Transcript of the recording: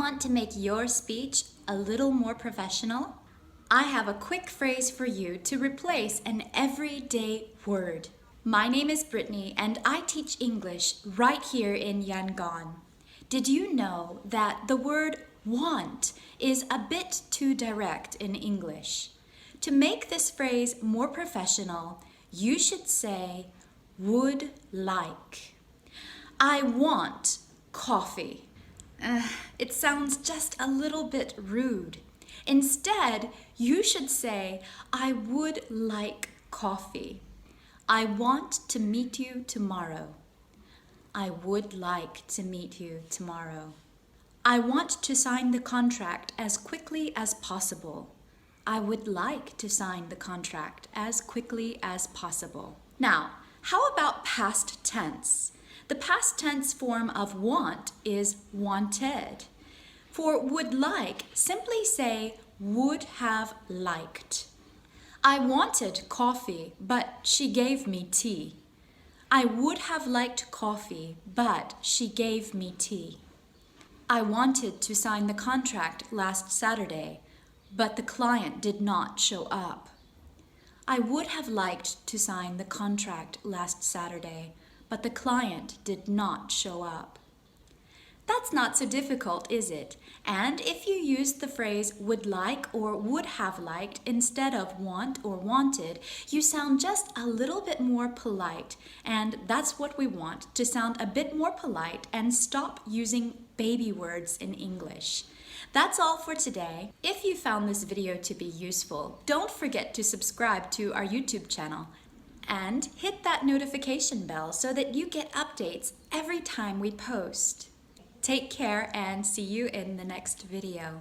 want to make your speech a little more professional? I have a quick phrase for you to replace an everyday word. My name is Brittany and I teach English right here in Yangon. Did you know that the word want is a bit too direct in English? To make this phrase more professional, you should say would like. I want coffee. It sounds just a little bit rude. Instead, you should say, I would like coffee. I want to meet you tomorrow. I would like to meet you tomorrow. I want to sign the contract as quickly as possible. I would like to sign the contract as quickly as possible. Now, how about past tense? The past tense form of want is wanted. For would like, simply say would have liked. I wanted coffee, but she gave me tea. I would have liked coffee, but she gave me tea. I wanted to sign the contract last Saturday, but the client did not show up. I would have liked to sign the contract last Saturday, but the client did not show up. That's not so difficult, is it? And if you use the phrase would like or would have liked instead of want or wanted, you sound just a little bit more polite. And that's what we want, to sound a bit more polite and stop using baby words in English. That's all for today. If you found this video to be useful, don't forget to subscribe to our YouTube channel. And hit that notification bell so that you get updates every time we post. Take care and see you in the next video.